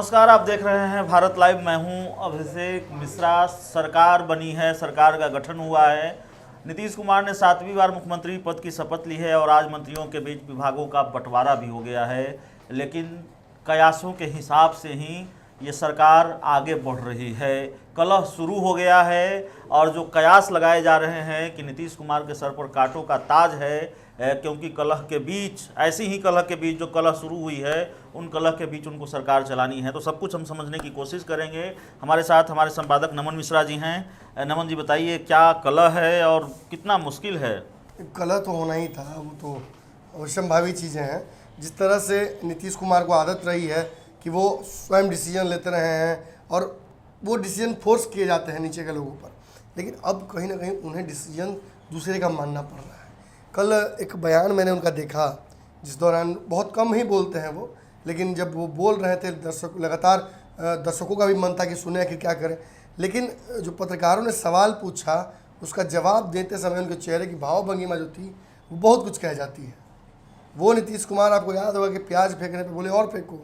नमस्कार, आप देख रहे हैं भारत लाइव। मैं हूं अभिषेक मिश्रा। सरकार बनी है, सरकार का गठन हुआ है। नीतीश कुमार ने 7वीं बार मुख्यमंत्री पद की शपथ ली है और आज मंत्रियों के बीच विभागों का बंटवारा भी हो गया है। लेकिन कयासों के हिसाब से ही ये सरकार आगे बढ़ रही है। कलह शुरू हो गया है और जो कयास लगाए जा रहे हैं कि नीतीश कुमार के सर पर कांटों का ताज है, क्योंकि कलह के बीच, ऐसी ही कलह के बीच जो कलह शुरू हुई है, उन कलह के बीच उनको सरकार चलानी है। तो सब कुछ हम समझने की कोशिश करेंगे। हमारे साथ हमारे संपादक नमन मिश्रा जी हैं। नमन जी, बताइए क्या कलह है और कितना मुश्किल है? कलह तो होना ही था, वो तो अवश्यंभावी चीज़ें हैं। जिस तरह से नीतीश कुमार को आदत रही है कि वो स्वयं डिसीजन लेते रहे हैं और वो डिसीजन फोर्स किए जाते हैं नीचे के लोगों पर, लेकिन अब कहीं ना कहीं उन्हें डिसीजन दूसरे का मानना पड़ रहा है। कल एक बयान मैंने उनका देखा, जिस दौरान बहुत कम ही बोलते हैं वो, लेकिन जब वो बोल रहे थे लगातार दर्शकों का भी मन था कि सुने आखिर क्या करें। लेकिन जो पत्रकारों ने सवाल पूछा, उसका जवाब देते समय उनके चेहरे की भाव भंगिमा जो थी वो बहुत कुछ कह जाती है। वो नीतीश कुमार, आपको याद होगा कि प्याज फेंकने पे बोले और फेंको,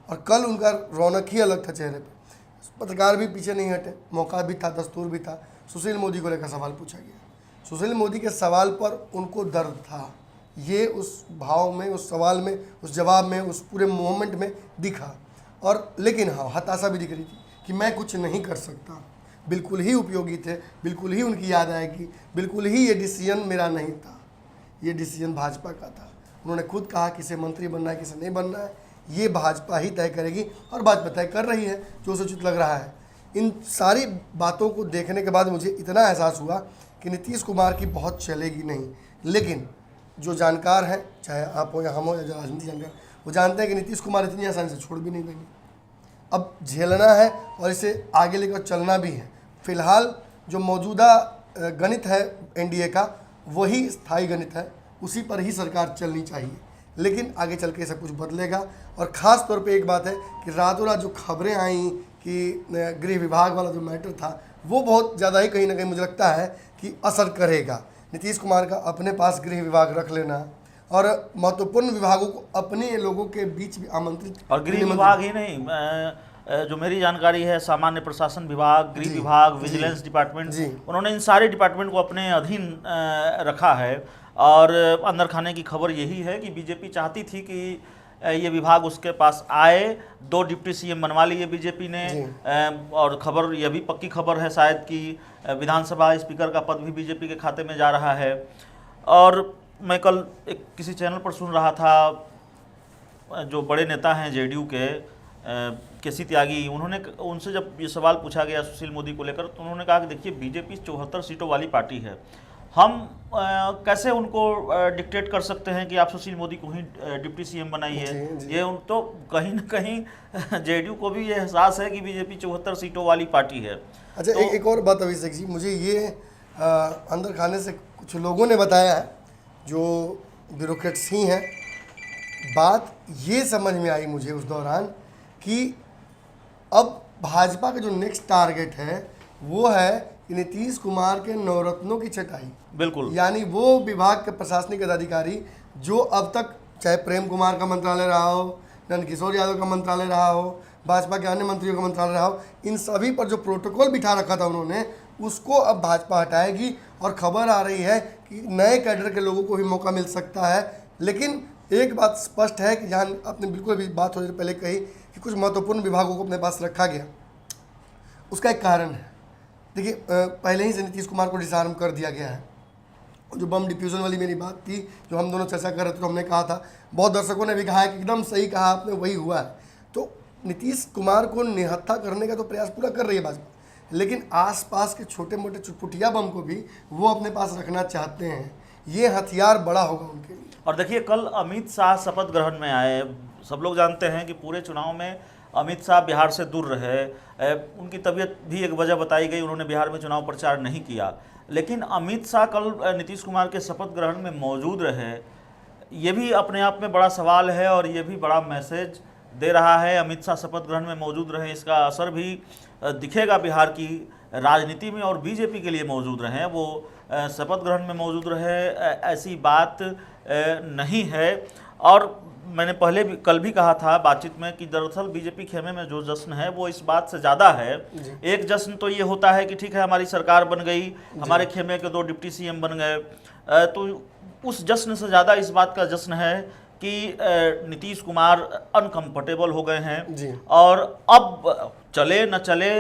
और कल उनका रौनक ही अलग था चेहरे पे। पत्रकार भी पीछे नहीं हटे, मौका भी था, दस्तूर भी था। सुशील मोदी को लेकर सवाल पूछा गया। सुशील मोदी के सवाल पर उनको दर्द था, ये उस भाव में, उस सवाल में, उस जवाब में, उस पूरे मोमेंट में दिखा। और लेकिन हाँ, हताशा भी दिख रही थी कि मैं कुछ नहीं कर सकता। बिल्कुल ही उपयोगी थे, बिल्कुल ही उनकी याद आएगी, बिल्कुल ही ये डिसीजन मेरा नहीं था, ये डिसीजन भाजपा का था। उन्होंने खुद कहा किसे मंत्री बनना है, किसे नहीं बनना है, ये भाजपा ही तय करेगी और भाजपा तय कर रही है जो उसे उचित लग रहा है। इन सारी बातों को देखने के बाद मुझे इतना एहसास हुआ कि नीतीश कुमार की बहुत चलेगी नहीं। लेकिन जो जानकार हैं, चाहे आप हो या हम हो या जो राजनीति जानकार, वो जानते हैं कि नीतीश कुमार इतनी आसानी से छोड़ भी नहीं देंगे। अब झेलना है और इसे आगे लेकर चलना भी है। फिलहाल जो मौजूदा गणित है एनडीए का, वही स्थायी गणित है, उसी पर ही सरकार चलनी चाहिए। लेकिन आगे चल के सब कुछ बदलेगा। और ख़ास तौर पे एक बात है कि रातों रात जो खबरें आई कि गृह विभाग वाला जो मैटर था, वो बहुत ज़्यादा ही कहीं ना कहीं मुझे लगता है कि असर करेगा। नीतीश कुमार का अपने पास गृह विभाग रख लेना और महत्वपूर्ण विभागों को अपने लोगों के बीच भी आमंत्रित, और गृह विभाग ही नहीं, जो मेरी जानकारी है, सामान्य प्रशासन विभाग, गृह विभाग, विजिलेंस डिपार्टमेंट, उन्होंने इन सारे डिपार्टमेंट को अपने अधीन रखा है। और अंदर खाने की खबर यही है कि बीजेपी चाहती थी कि ये विभाग उसके पास आए। 2 डिप्टी सीएम बनवा लिए बीजेपी ने। और खबर, यह भी पक्की खबर है शायद कि विधानसभा स्पीकर का पद भी बीजेपी के खाते में जा रहा है। और मैं कल एक किसी चैनल पर सुन रहा था, जो बड़े नेता हैं जेडीयू के सी त्यागी, उनसे जब ये सवाल पूछा गया सुशील मोदी को लेकर, तो उन्होंने कहा कि देखिए, बीजेपी 74 सीटों वाली पार्टी है, हम कैसे उनको डिक्टेट कर सकते हैं कि आप सुशील मोदी को ही डिप्टी सीएम बनाइए। ये तो कहीं ना कहीं जेडीयू को भी ये एहसास है कि बीजेपी 74 सीटों वाली पार्टी है। अच्छा, तो एक और बात अभिषेक जी, मुझे ये अंदर खाने से कुछ लोगों ने बताया है, जो ब्यूरोक्रेट्स ही हैं। बात ये समझ में आई मुझे उस दौरान कि अब भाजपा का जो नेक्स्ट टारगेट है वो है कि नीतीश कुमार के नवरत्नों की छटाई। बिल्कुल, यानी वो विभाग के प्रशासनिक अधिकारी जो अब तक, चाहे प्रेम कुमार का मंत्रालय रहा हो, नंदकिशोर यादव का मंत्रालय रहा हो, भाजपा के अन्य मंत्रियों का मंत्रालय रहा हो, इन सभी पर जो प्रोटोकॉल बिठा रखा था उन्होंने, उसको अब भाजपा हटाएगी। और खबर आ रही है कि नए कैडर के लोगों को भी मौका मिल सकता है। लेकिन एक बात स्पष्ट है कि जहाँ आपने बिल्कुल भी बात हो पहले कही कि कुछ महत्वपूर्ण विभागों को अपने पास रखा गया, उसका एक कारण है। देखिए, पहले ही से नीतीश कुमार को डिसआर्म कर दिया गया है। जो बम डिफ्यूजन वाली मेरी बात थी, जो हम दोनों चर्चा कर रहे थे, तो हमने कहा था, बहुत दर्शकों ने भी कहा है कि एकदम सही कहा आपने, वही हुआ है। तो नीतीश कुमार को निहत्था करने का तो प्रयास पूरा कर रही है भाजपा, लेकिन आसपास के छोटे मोटे चुटपुटिया बम को भी वो अपने पास रखना चाहते हैं। ये हथियार बड़ा होगा उनके लिए। और देखिए, कल अमित शाह शपथ ग्रहण में आए। सब लोग जानते हैं कि पूरे चुनाव में अमित शाह बिहार से दूर रहे। उनकी तबीयत भी एक वजह बताई गई, उन्होंने बिहार में चुनाव प्रचार नहीं किया। लेकिन अमित शाह कल नीतीश कुमार के शपथ ग्रहण में मौजूद रहे, ये भी अपने आप में बड़ा सवाल है और ये भी बड़ा मैसेज दे रहा है। अमित शाह शपथ ग्रहण में मौजूद रहे, इसका असर भी दिखेगा बिहार की राजनीति में। और बीजेपी के लिए मौजूद रहे, वो शपथ ग्रहण में मौजूद रहे, ऐसी बात नहीं है। और मैंने पहले भी कल भी कहा था बातचीत में कि दरअसल बीजेपी खेमे में जो जश्न है वो इस बात से ज़्यादा है। एक जश्न तो ये होता है कि ठीक है हमारी सरकार बन गई, हमारे खेमे के 2 डिप्टी सीएम बन गए, तो उस जश्न से ज़्यादा इस बात का जश्न है कि नीतीश कुमार अनकंफर्टेबल हो गए हैं और अब चले न चले,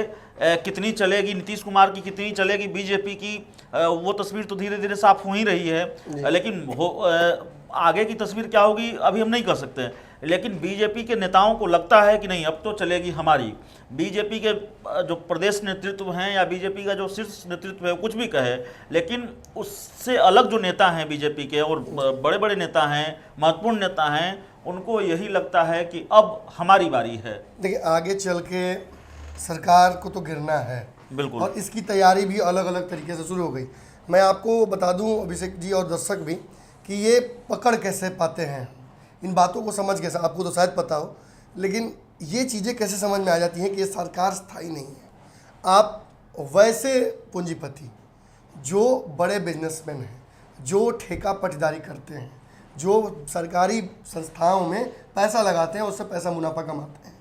कितनी चलेगी नीतीश कुमार की, कितनी चलेगी बीजेपी की, वो तस्वीर तो धीरे धीरे साफ हो ही रही है। लेकिन आगे की तस्वीर क्या होगी अभी हम नहीं कर सकते, लेकिन बीजेपी के नेताओं को लगता है कि नहीं अब तो चलेगी हमारी। बीजेपी के जो प्रदेश नेतृत्व हैं या बीजेपी का जो शीर्ष नेतृत्व है कुछ भी कहे, लेकिन उससे अलग जो नेता हैं बीजेपी के और बड़े बड़े नेता हैं, महत्वपूर्ण नेता हैं, उनको यही लगता है कि अब हमारी बारी है। देखिए आगे चल के सरकार को तो गिरना है, बिल्कुल, और इसकी तैयारी भी अलग अलग तरीके से शुरू हो गई। मैं आपको बता दूं अभिषेक जी और दर्शक भी कि ये पकड़ कैसे पाते हैं, इन बातों को समझ कैसे, आपको तो शायद पता हो, लेकिन ये चीज़ें कैसे समझ में आ जाती हैं कि ये सरकार स्थायी नहीं है। आप वैसे पूंजीपति जो बड़े बिजनेसमैन हैं, जो ठेका पट्टेदारी करते हैं, जो सरकारी संस्थाओं में पैसा लगाते हैं, उससे पैसा मुनाफा कमाते हैं,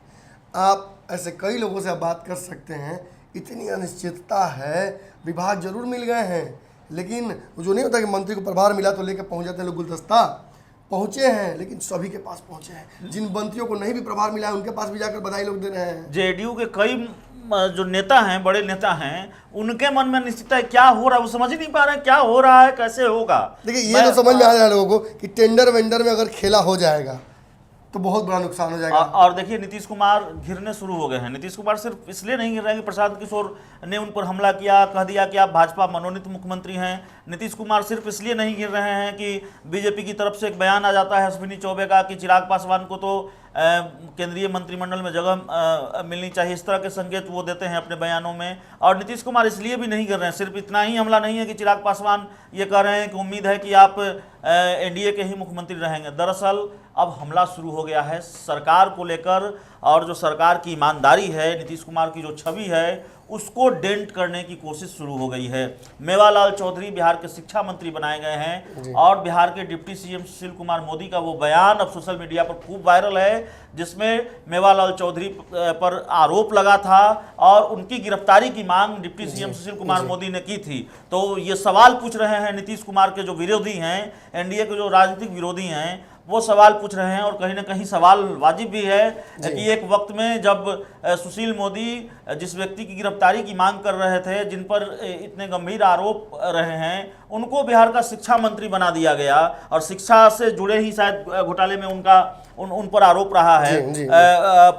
आप ऐसे कई लोगों से आप बात कर सकते हैं। इतनी अनिश्चितता है, विभाग जरूर मिल गए हैं, लेकिन जो नहीं होता कि मंत्री को प्रभार मिला तो लेकर पहुंच जाते हैं लोग, गुलदस्ता पहुंचे हैं लेकिन सभी के पास पहुंचे हैं। जिन मंत्रियों को नहीं भी प्रभार मिला है उनके पास भी जाकर बधाई लोग दे रहे हैं। जेडीयू के कई जो नेता हैं, बड़े नेता हैं, उनके मन में निश्चित है क्या हो रहा है, वो समझ ही नहीं पा रहे हैं क्या हो रहा है, कैसे होगा। देखिए ये तो समझ में आ रहा है लोगों को कि टेंडर वेंडर में अगर खेला हो जाएगा तो बहुत बड़ा नुकसान हो जाएगा। और देखिए नीतीश कुमार घिरने शुरू हो गए हैं। नीतीश कुमार सिर्फ इसलिए नहीं घिर रहे हैं कि प्रशांत किशोर ने उन पर हमला किया, कह दिया कि आप भाजपा मनोनीत मुख्यमंत्री हैं। नीतीश कुमार सिर्फ इसलिए नहीं घिर रहे हैं कि बीजेपी की तरफ से एक बयान आ जाता है अश्विनी चौबे का कि चिराग पासवान को तो केंद्रीय मंत्रिमंडल में जगह मिलनी चाहिए, इस तरह के संकेत वो देते हैं अपने बयानों में। और नीतीश कुमार इसलिए भी नहीं कर रहे हैं, सिर्फ इतना ही हमला नहीं है कि चिराग पासवान ये कह रहे हैं कि उम्मीद है कि आप एनडीए के ही मुख्यमंत्री रहेंगे। दरअसल अब हमला शुरू हो गया है सरकार को लेकर, और जो सरकार की ईमानदारी है, नीतीश कुमार की जो छवि है, उसको डेंट करने की कोशिश शुरू हो गई है। मेवालाल चौधरी बिहार के शिक्षा मंत्री बनाए गए हैं और बिहार के डिप्टी सीएम सुशील कुमार मोदी का वो बयान अब सोशल मीडिया पर खूब वायरल है, जिसमें मेवालाल चौधरी पर आरोप लगा था और उनकी गिरफ्तारी की मांग डिप्टी सीएम सुशील कुमार मोदी ने की थी। तो ये सवाल पूछ रहे हैं नीतीश कुमार के जो विरोधी हैं, एनडीए के जो राजनीतिक विरोधी हैं, वो सवाल पूछ रहे हैं, और कहीं ना कहीं सवाल वाजिब भी है कि एक वक्त में जब सुशील मोदी जिस व्यक्ति की गिरफ्तारी की मांग कर रहे थे, जिन पर इतने गंभीर आरोप रहे हैं, उनको बिहार का शिक्षा मंत्री बना दिया गया, और शिक्षा से जुड़े ही शायद घोटाले में उन पर आरोप रहा है।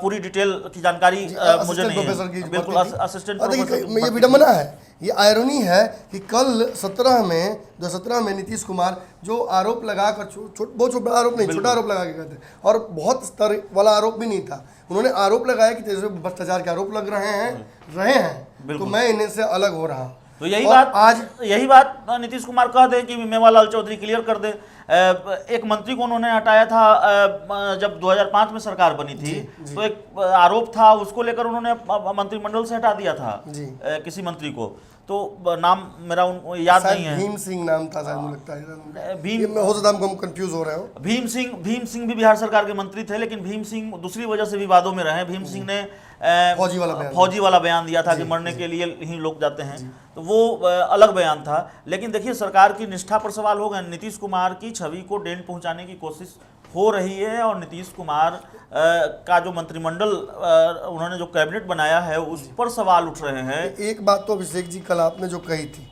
पूरी डिटेल की जानकारी मुझे नहीं है। बिल्कुल असिस्टेंट प्रोफेसर। ये विडंबना है, ये आयरनी है कि कल 2017 में नीतीश कुमार जो आरोप लगाकर बहुत छोटा आरोप नहीं, छोटा आरोप लगा के गए थे, और बहुत स्तर वाला आरोप भी नहीं था। उन्होंने आरोप लगाया कि तेजस्वी भ्रष्टाचार के आरोप लग रहे हैं तो मैं इन्हें से अलग हो रहा हूँ। तो यही बात नीतीश कुमार कह दे कि मेवालाल चौधरी क्लियर कर दे। एक मंत्री को उन्होंने हटाया था जब 2005 में सरकार बनी थी, तो एक आरोप था, उसको लेकर उन्होंने मंत्रिमंडल से हटा दिया था किसी मंत्री को, तो नाम मेरा याद नहीं है। भीम सिंह नाम था शायद, मुझे लगता है। भीम हो सकता है हम कंफ्यूज हो रहे हो। भीम सिंह भी बिहार सरकार के मंत्री थे, लेकिन भीम सिंह दूसरी वजह से विवादों में रहे। भीम सिंह ने फौजी वाला बयान दिया था कि मरने के लिए ही लोग जाते हैं, तो वो अलग बयान था। लेकिन देखिए सरकार की निष्ठा पर सवाल हो गए। नीतीश कुमार की छवि को डेंट पहुंचाने की कोशिश हो रही है, और नीतीश कुमार का जो मंत्रिमंडल उन्होंने जो कैबिनेट बनाया है उस पर सवाल उठ रहे हैं। एक बात तो अभिषेक जी कल आपने जो कही थी,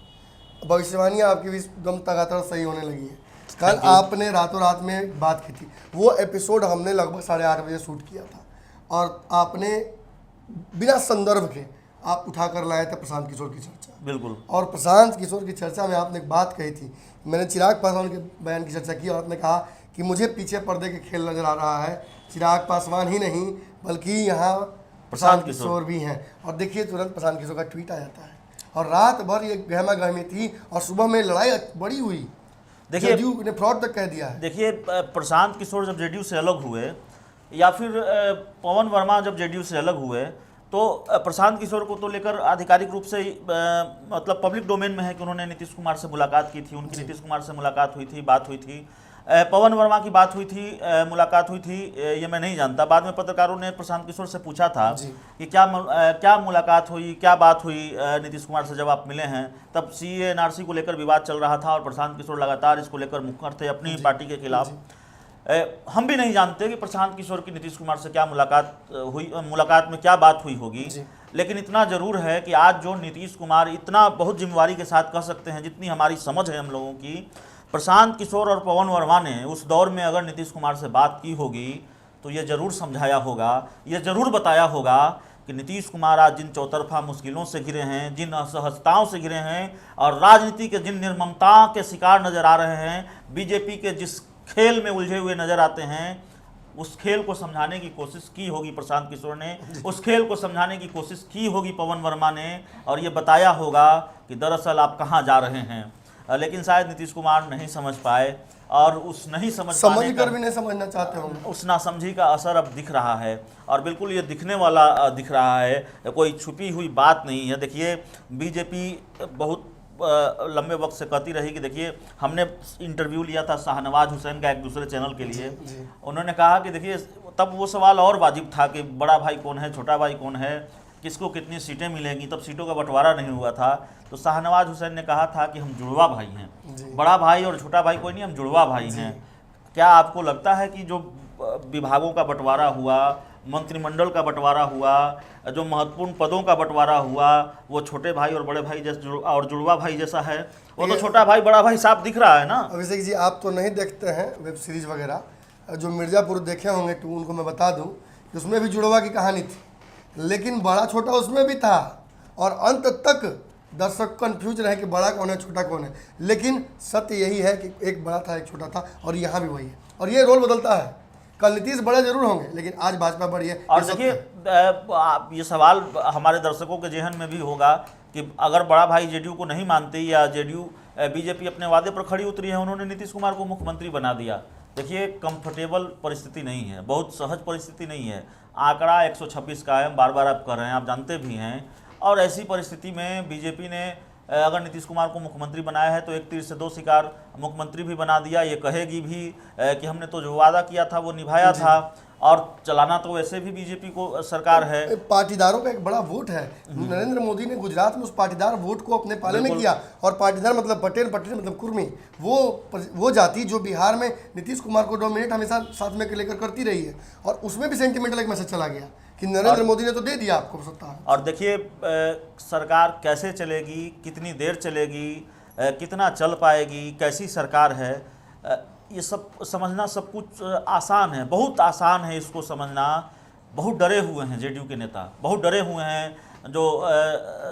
भविष्यवाणियाँ आपकी भी एकदम लगातार सही होने लगी है। कल आपने रातों रात में बात की थी, वो एपिसोड हमने लगभग 8:30 बजे शूट किया था, और आपने बिना संदर्भ के आप उठाकर लाए थे प्रशांत किशोर की चर्चा। बिल्कुल। और प्रशांत किशोर की चर्चा में आपने एक बात कही थी, मैंने चिराग पासवान के बयान की चर्चा की, और आपने कहा कि मुझे पीछे पर्दे के खेल नजर आ रहा है, चिराग पासवान ही नहीं बल्कि यहाँ प्रशांत किशोर भी हैं। और देखिए तुरंत प्रशांत किशोर का ट्वीट आ जाता है, और रात भर ये गहमा गहमी थी, और सुबह में लड़ाई बड़ी हुई। देखिए जेडीयू ने फ्रॉड तक कह दिया है। देखिए प्रशांत किशोर जब जेडीयू से अलग हुए, या फिर पवन वर्मा जब जेडीयू से अलग हुए, तो प्रशांत किशोर को तो लेकर आधिकारिक रूप से मतलब पब्लिक डोमेन में है कि उन्होंने नीतीश कुमार से मुलाकात की थी, उनकी नीतीश कुमार से मुलाकात हुई थी, बात हुई थी। पवन वर्मा की बात हुई थी, मुलाकात हुई थी, ये मैं नहीं जानता। बाद में पत्रकारों ने प्रशांत किशोर से पूछा था कि क्या मुलाकात हुई, क्या बात हुई नीतीश कुमार से जब आप मिले हैं। तब CAA NRC को लेकर विवाद चल रहा था और प्रशांत किशोर लगातार इसको लेकर मुखर थे अपनी पार्टी के खिलाफ। हम भी नहीं जानते कि प्रशांत किशोर की नीतीश कुमार से क्या मुलाकात हुई, मुलाकात में क्या बात हुई होगी। लेकिन इतना जरूर है कि आज जो नीतीश कुमार इतना बहुत जिम्मेवारी के साथ कह सकते हैं, जितनी हमारी समझ है हम लोगों की, प्रशांत किशोर और पवन वर्मा ने उस दौर में अगर नीतीश कुमार से बात की होगी तो ये जरूर समझाया होगा, ये जरूर बताया होगा कि नीतीश कुमार आज जिन चौतरफा मुश्किलों से घिरे हैं, जिन असहजताओं से घिरे हैं और राजनीति के जिन निर्ममताओं के शिकार नजर आ रहे हैं, बीजेपी के जिस खेल में उलझे हुए नजर आते हैं, उस खेल को समझाने की कोशिश की होगी प्रशांत किशोर ने, उस खेल को समझाने की कोशिश की होगी पवन वर्मा ने, और ये बताया होगा कि दरअसल आप कहाँ जा रहे हैं। लेकिन शायद नीतीश कुमार नहीं समझ पाए और उस नहीं समझ कर भी नहीं समझना चाहते होंगे, उस नासमझी का असर अब दिख रहा है और बिल्कुल ये दिखने वाला दिख रहा है, कोई छुपी हुई बात नहीं है। देखिए बीजेपी बहुत लंबे वक्त से कहती रही कि देखिए, हमने इंटरव्यू लिया था शाहनवाज हुसैन का एक दूसरे चैनल के लिए, उन्होंने कहा कि देखिए तब वो सवाल और वाजिब था कि बड़ा भाई कौन है, छोटा भाई कौन है, किसको कितनी सीटें मिलेंगी, तब सीटों का बंटवारा नहीं हुआ था। तो शाहनवाज हुसैन ने कहा था कि हम जुड़वा भाई हैं, बड़ा भाई और छोटा भाई कोई नहीं, हम जुड़वा भाई हैं। क्या आपको लगता है कि जो विभागों का बंटवारा हुआ, मंत्रिमंडल का बंटवारा हुआ, जो महत्वपूर्ण पदों का बंटवारा हुआ, वो छोटे भाई और बड़े भाई जैसे और जुड़वा भाई जैसा है? वो तो छोटा भाई बड़ा भाई साफ दिख रहा है ना। अभिषेक जी, आप तो नहीं देखते हैं वेब सीरीज वगैरह, जो मिर्ज़ापुर देखे होंगे तो उनको मैं बता दूं कि उसमें भी जुड़वा की कहानी थी, लेकिन बड़ा छोटा उसमें भी था और अंत तक दर्शक कंफ्यूज रहे कि बड़ा कौन है छोटा कौन है। लेकिन सत्य यही है कि एक बड़ा था एक छोटा था और यहाँ भी वही है, और ये रोल बदलता है। कल नीतीश बड़े जरूर होंगे लेकिन आज भाजपा बड़ी है। और देखिए ये सवाल हमारे दर्शकों के जहन में भी होगा कि अगर बड़ा भाई जेडीयू को नहीं मानती या जेडीयू बीजेपी अपने वादे पर खड़ी उतरी है, उन्होंने नीतीश कुमार को मुख्यमंत्री बना दिया। देखिए कंफर्टेबल परिस्थिति नहीं है, बहुत सहज परिस्थिति नहीं है। आंकड़ा 126 का है, बार बार आप कर रहे हैं, आप जानते भी हैं। और ऐसी परिस्थिति में बीजेपी ने अगर नीतीश कुमार को मुख्यमंत्री बनाया है तो एक तीर से दो शिकार, मुख्यमंत्री भी बना दिया। ये कहेगी भी कि हमने तो जो वादा किया था वो निभाया था, और चलाना तो वैसे भी बीजेपी को सरकार है। पाटीदारों का एक बड़ा वोट है। नरेंद्र मोदी ने गुजरात में उस पाटीदार वोट को अपने पाले में किया, और पाटीदार मतलब पटेल, पटेल मतलब कुर्मी, वो जाति जो बिहार में नीतीश कुमार को डोमिनेट हमेशा साथ में लेकर करती रही है, और उसमें भी सेंटिमेंटल एक मैसेज चला गया कि नरेंद्र मोदी ने तो दे दिया आपको सत्ता। और देखिए सरकार कैसे चलेगी, कितनी देर चलेगी, कितना चल पाएगी, कैसी सरकार है, ये सब समझना सब कुछ आसान है, बहुत आसान है इसको समझना। बहुत डरे हुए हैं जेडीयू के नेता, बहुत डरे हुए हैं जो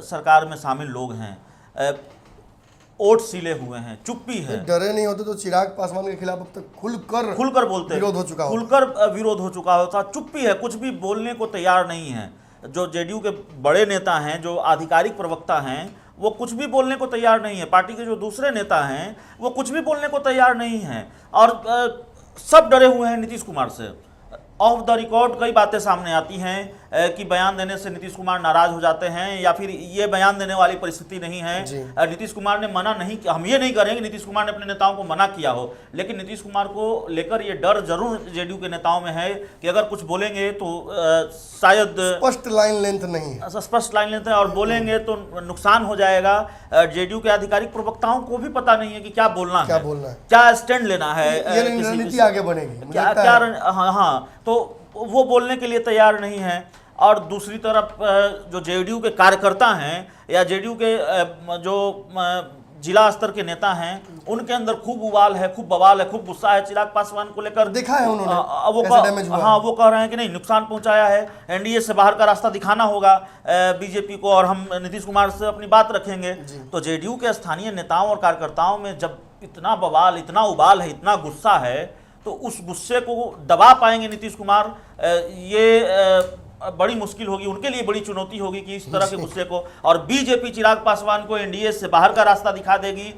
सरकार में शामिल लोग हैं, वोट सिले हुए हैं, चुप्पी है। डरे नहीं होते तो चिराग पासवान के खिलाफ अब तक खुलकर बोलते, विरोध हो चुका, खुलकर विरोध हो चुका होता। चुप्पी है, कुछ भी बोलने को तैयार नहीं है। जो जेडीयू के बड़े नेता हैं, जो आधिकारिक प्रवक्ता हैं, वो कुछ भी बोलने को तैयार नहीं है। पार्टी के जो दूसरे नेता हैं वो कुछ भी बोलने को तैयार नहीं हैं, और सब डरे हुए हैं नीतीश कुमार से। ऑफ द रिकॉर्ड कई बातें सामने आती हैं कि बयान देने से नीतीश कुमार नाराज हो जाते हैं, या फिर ये बयान देने वाली परिस्थिति नहीं है। नीतीश कुमार ने मना नहीं किया, हम ये नहीं करेंगे नीतीश कुमार ने अपने नेताओं को मना किया हो, लेकिन नीतीश कुमार को लेकर ये डर जरूर जेडीयू के नेताओं में है कि अगर कुछ बोलेंगे तो शायद स्पष्ट लाइन लेंथ नहीं है, स्पष्ट लाइन लेंथ है, और बोलेंगे तो नुकसान हो जाएगा। जेडीयू के आधिकारिक प्रवक्ताओं को भी पता नहीं है कि क्या बोलना है, क्या स्टैंड लेना है, रणनीति आगे बढ़ेगी क्या। हाँ, तो वो बोलने के लिए तैयार नहीं है। और दूसरी तरफ जो जेडीयू के कार्यकर्ता हैं या जेडीयू के जो जिला स्तर के नेता हैं, उनके अंदर खूब उबाल है, खूब बवाल है, खूब गुस्सा है चिराग पासवान को लेकर। देखा है उन्होंने वो कह रहे हैं कि नहीं, नुकसान पहुंचाया है, एनडीए से बाहर का रास्ता दिखाना होगा बीजेपी को, और हम नीतीश कुमार से अपनी बात रखेंगे। तो जेडीयू के स्थानीय नेताओं और कार्यकर्ताओं में जब इतना बवाल, इतना उबाल है, इतना गुस्सा है, तो उस गुस्से को दबा पाएंगे नीतीश कुमार, ये बड़ी मुश्किल होगी, उनके लिए बड़ी चुनौती होगी कि इस तरह के गुस्से को। और बीजेपी चिराग पासवान को एनडीए से बाहर का रास्ता दिखा देगी,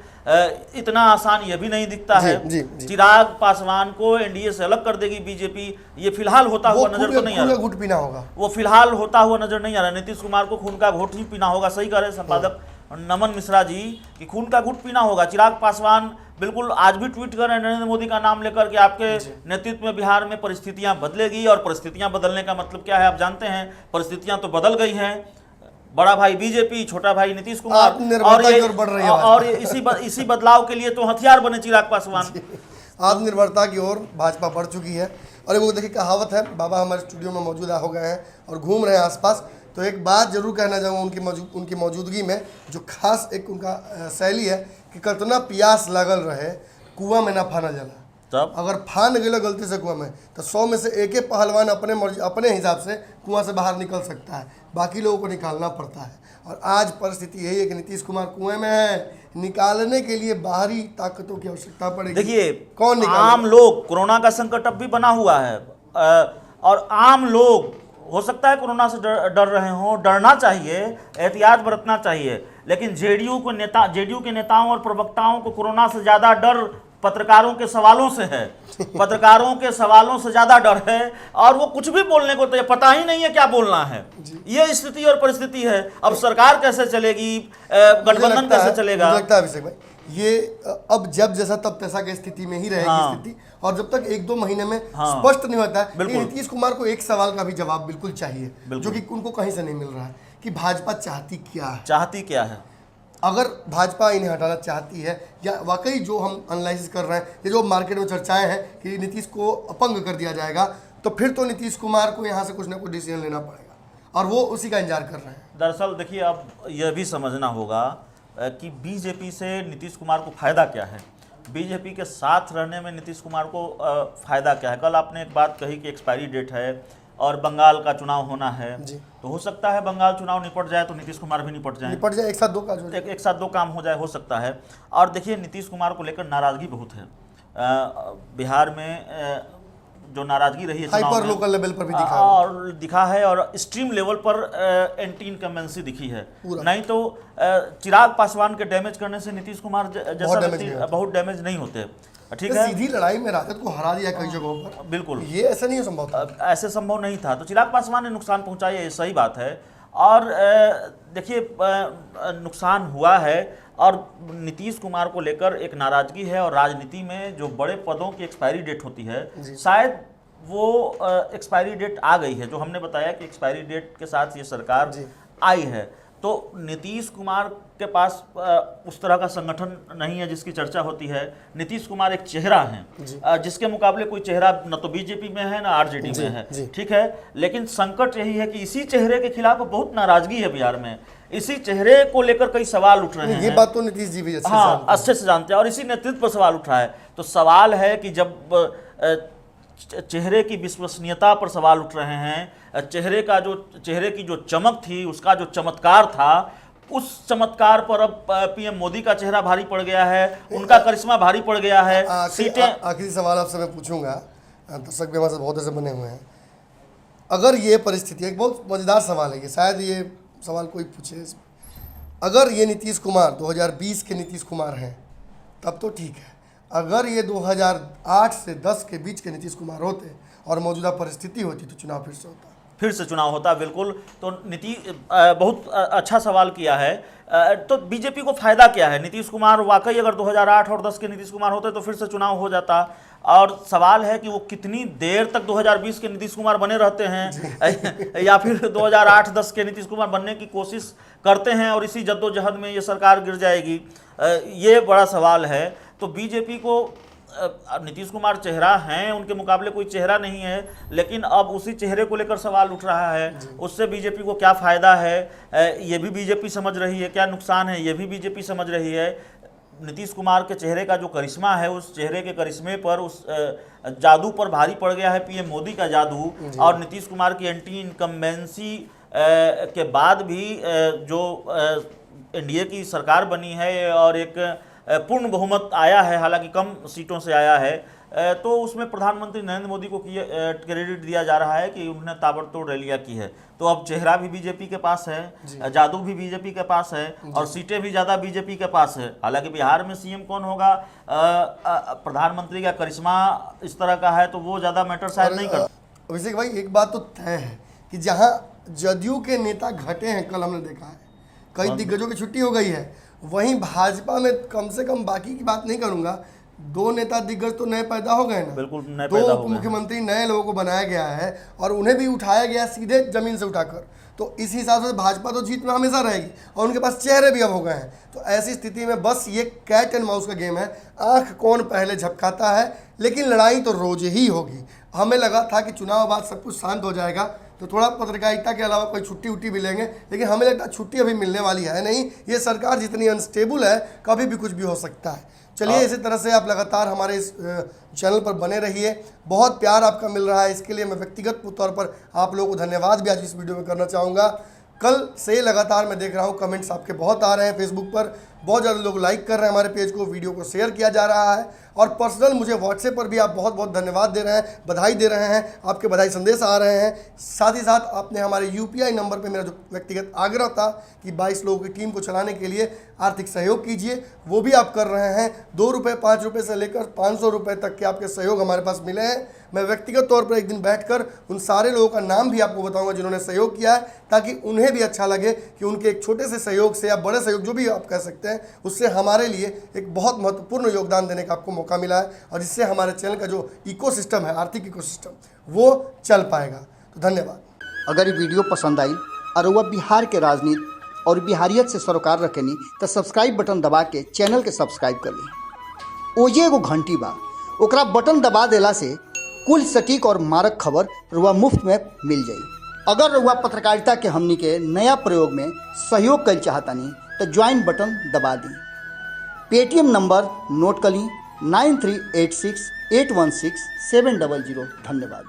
इतना आसान ये भी नहीं दिखता है। चिराग पासवान को एनडीए से अलग कर देगी बीजेपी, ये फिलहाल होता हुआ नजर तो नहीं आ रहा। घूंट पीना होगा, वो फिलहाल होता हुआ नजर नहीं आ रहा। नीतीश कुमार को खून का घूंट ही पीना होगा। सही कह रहे हैं संपादक नमन मिश्रा जी कि खून का घूंट पीना होगा। चिराग पासवान बिल्कुल आज भी ट्वीट कर रहे हैं नरेंद्र मोदी का नाम लेकर कि आपके नेतृत्व में बिहार में परिस्थितियां बदलेगी। और परिस्थितियां बदलने का मतलब क्या है आप जानते हैं, परिस्थितियां तो बदल गई हैं। बड़ा भाई बीजेपी, छोटा भाई नीतीश कुमार, और इसी बदलाव के लिए तो हथियार बने चिराग पासवान। आत्मनिर्भरता की ओर भाजपा बढ़ चुकी है। और वो देखिए कहावत है, बाबा हमारे स्टूडियो में मौजूद हो गए हैं और घूम रहे हैं आसपास, तो एक बात जरूर कहना चाहूँगा उनकी मौजूदगी में, जो खास एक उनका शैली है कि कतना प्यास लागल रहे कुआं में ना फाना जाला। तब अगर फान गए गलती से कुआं में तो 100 में से एक पहलवान अपने हिसाब से कुआं से बाहर निकल सकता है, बाकी लोगों को निकालना पड़ता है। और आज परिस्थिति यही है कि नीतीश कुमार कुएं में है, निकालने के लिए बाहरी ताकतों की आवश्यकता पड़ेगी। देखिए कौन आम लोग, कोरोना का संकट अब भी बना हुआ है और आम लोग हो सकता है कोरोना से डर रहे हों, डरना चाहिए, एहतियात बरतना चाहिए। लेकिन जेडीयू के नेताओं और प्रवक्ताओं को कोरोना से ज़्यादा डर पत्रकारों के सवालों से है। पत्रकारों के सवालों से ज़्यादा डर है और वो कुछ भी बोलने को तो पता ही नहीं है क्या बोलना है। ये स्थिति और परिस्थिति है। अब सरकार कैसे चलेगी, गठबंधन कैसे चलेगा? लगता है अभिषेक भाई ये अब जब जैसा तब तैसा की स्थिति में ही रहेगी स्थिति। और जब तक 1-2 महीने में स्पष्ट नहीं होता है, नीतीश कुमार को एक सवाल का भी जवाब बिल्कुल चाहिए, जो कि उनको कहीं से नहीं मिल रहा है, कि भाजपा चाहती क्या है। अगर भाजपा इन्हें हटाना चाहती है या वाकई जो हम एनालिसिस कर रहे हैं, ये जो मार्केट में चर्चाएं हैं कि नीतीश को अपंग कर दिया जाएगा, तो फिर तो नीतीश कुमार को यहाँ से कुछ ना कुछ डिसीजन लेना पड़ेगा और वो उसी का इंतजार कर रहे हैं। दरअसल देखिए अब यह भी समझना होगा कि बीजेपी से नीतीश कुमार को फायदा क्या है, बीजेपी के साथ रहने में नीतीश कुमार को फायदा क्या है। कल आपने एक बात कही कि एक्सपायरी डेट है और बंगाल का चुनाव होना है, तो हो सकता है बंगाल चुनाव निपट जाए तो नीतीश कुमार भी निपट जाए, एक साथ दो काम हो जाए, हो सकता है। और देखिए नीतीश कुमार को लेकर नाराजगी बहुत है बिहार में, जो नाराजगी रही है हाइपर लोकल लेवल पर भी दिखा है और एक्सट्रीम लेवल पर एंटी इनकम्बेंसी दिखी है। नहीं तो चिराग पासवान के डैमेज करने से नीतीश कुमार जैसा व्यक्ति बहुत डैमेज नहीं होते। ठीक है, सीधी लड़ाई में राजद को हरा दिया कई जगहों पर, बिल्कुल ये ऐसा नहीं संभव था, ऐसे संभव नहीं था। तो चिराग पासवान ने नुकसान पहुंचाया, ये सही बात है। और देखिए नुकसान हुआ है और नीतीश कुमार को लेकर एक नाराजगी है। और राजनीति में जो बड़े पदों की एक्सपायरी डेट होती है, शायद वो एक्सपायरी डेट आ गई है, जो हमने बताया कि एक्सपायरी डेट के साथ ये सरकार आई है। तो नीतीश कुमार के पास उस तरह का संगठन नहीं है जिसकी चर्चा होती है। नीतीश कुमार एक चेहरा हैं जिसके मुकाबले कोई चेहरा न तो बीजेपी में है ना आरजेडी में है, ठीक है। लेकिन संकट यही है कि इसी चेहरे के खिलाफ बहुत नाराजगी है बिहार में, इसी चेहरे को लेकर कई सवाल उठ रहे हैं। ये बात तो नीतीश जी भी अच्छे से जानते हैं और इसी नेतृत्व पर सवाल उठ रहा है। तो सवाल है कि जब चेहरे की विश्वसनीयता पर सवाल उठ रहे हैं, चेहरे की जो चमक थी, उसका जो चमत्कार था, उस चमत्कार पर अब पीएम मोदी का चेहरा भारी पड़ गया है, उनका करिश्मा भारी पड़ गया है। आखिरी सवाल आपसे मैं पूछूंगा, दर्शक भी हमारे साथ बहुत ऐसे बने हुए हैं। अगर ये परिस्थिति, एक बहुत मजेदार सवाल है, शायद ये सवाल कोई पूछे, अगर ये नीतीश कुमार 2020 के नीतीश कुमार हैं तब तो ठीक है, अगर ये 2008 से 10 के बीच के नीतीश कुमार होते और मौजूदा परिस्थिति होती तो चुनाव फिर से चुनाव होता। बिल्कुल। तो बहुत अच्छा सवाल किया है। तो बीजेपी को फायदा क्या है? नीतीश कुमार वाकई अगर 2008 और 10 के नीतीश कुमार होते तो फिर से चुनाव हो जाता। और सवाल है कि वो कितनी देर तक 2020 के नीतीश कुमार बने रहते हैं या फिर 2008-10 के नीतीश कुमार बनने की कोशिश करते हैं और इसी जद्दोजहद में ये सरकार गिर जाएगी, ये बड़ा सवाल है। तो बीजेपी को नीतीश कुमार चेहरा हैं, उनके मुकाबले कोई चेहरा नहीं है, लेकिन अब उसी चेहरे को लेकर सवाल उठ रहा है, उससे बीजेपी को क्या फ़ायदा है ये भी बीजेपी समझ रही है, क्या नुकसान है ये भी बीजेपी समझ रही है। नीतीश कुमार के चेहरे का जो करिश्मा है, उस चेहरे के करिश्मे पर, उस जादू पर भारी पड़ गया है पीएम मोदी का जादू। और नीतीश कुमार की एंटी इनकम्बेंसी के बाद भी जो एनडीए की सरकार बनी है और एक पूर्ण बहुमत आया है, हालांकि कम सीटों से आया है, तो उसमें प्रधानमंत्री नरेंद्र मोदी को क्रेडिट दिया जा रहा है कि उन्होंने ताबड़तोड़ रैलियां की है। तो अब चेहरा भी बीजेपी के पास है, जादू भी बीजेपी के पास है और सीटें भी ज़्यादा बीजेपी के पास है। हालांकि बिहार में सीएम कौन होगा, प्रधानमंत्री का करिश्मा इस तरह का है तो वो ज़्यादा मैटर शायद नहीं करता। अभिषेक भाई एक बात तो तय है कि जहाँ जदयू के नेता घटे हैं, कल हमने देखा है कई दिग्गजों की छुट्टी हो गई है, वहीं भाजपा में कम से कम, बाकी की बात नहीं करूँगा, दो नेता दिग्गज तो नए पैदा हो गए ना, बिल्कुल नए दो पैदा उप हो गए हैं। मुख्यमंत्री नए लोगों को बनाया गया है और उन्हें भी उठाया गया सीधे जमीन से उठाकर। तो इस हिसाब से भाजपा तो जीत में हमेशा रहेगी और उनके पास चेहरे भी अब हो गए हैं। तो ऐसी स्थिति में बस ये कैट एंड माउस का गेम है, आंख कौन पहले झपकाता है, लेकिन लड़ाई तो रोज ही होगी। हमें लगा था कि चुनाव बाद सब कुछ शांत हो जाएगा तो थोड़ा पत्रकारिता के अलावा कोई छुट्टी उट्टी भी लेंगे, लेकिन हमें लगता है छुट्टी अभी मिलने वाली है नहीं। ये सरकार जितनी अनस्टेबल है, कभी भी कुछ भी हो सकता है। चलिए, इसी तरह से आप लगातार हमारे इस चैनल पर बने रहिए। बहुत प्यार आपका मिल रहा है, इसके लिए मैं व्यक्तिगत तौर पर आप लोगों को धन्यवाद भी आज इस वीडियो में करना चाहूँगा। कल से लगातार मैं देख रहा हूँ कमेंट्स आपके बहुत आ रहे हैं, फेसबुक पर बहुत ज़्यादा लोग लाइक कर रहे हैं हमारे पेज को, वीडियो को शेयर किया जा रहा है और पर्सनल मुझे व्हाट्सएप पर भी आप बहुत बहुत धन्यवाद दे रहे हैं, बधाई दे रहे हैं, आपके बधाई संदेश आ रहे हैं। साथ ही साथ आपने हमारे UPI नंबर पे मेरा जो व्यक्तिगत आग्रह था कि 22 लोगों की टीम को चलाने के लिए आर्थिक सहयोग कीजिए, वो भी आप कर रहे हैं। 2 रुपये 5 रुपये से लेकर 500 रुपये तक के आपके सहयोग हमारे पास मिले हैं। मैं व्यक्तिगत तौर पर एक दिन बैठकर उन सारे लोगों का नाम भी आपको बताऊंगा जिन्होंने सहयोग किया है, ताकि उन्हें भी अच्छा लगे कि उनके एक छोटे से सहयोग से या बड़े सहयोग जो भी आप कह सकते हैं, उससे हमारे लिए एक बहुत महत्वपूर्ण योगदान देने का आपको मौका मिला है और इससे हमारे चैनल का जो इकोसिस्टम है, आर्थिक इकोसिस्टम, वो चल पाएगा। तो धन्यवाद। अगर ये वीडियो पसंद आई और वह बिहार के राजनीति और बिहारियत से सरोकार रखेनी तो सब्सक्राइब बटन दबा के चैनल के सब्सक्राइब कर ली। ओजे एगो घंटी बा, ओकरा बटन दबा देला से कुल सटीक और मारक खबर रुआ मुफ्त में मिल जाई। अगर रुआ पत्रकारिता के हमनी के नया प्रयोग में सहयोग कर चाहतानी तो ज्वाइन बटन दबा दी। पेटीएम नंबर नोट कर ली 9386816700। धन्यवाद।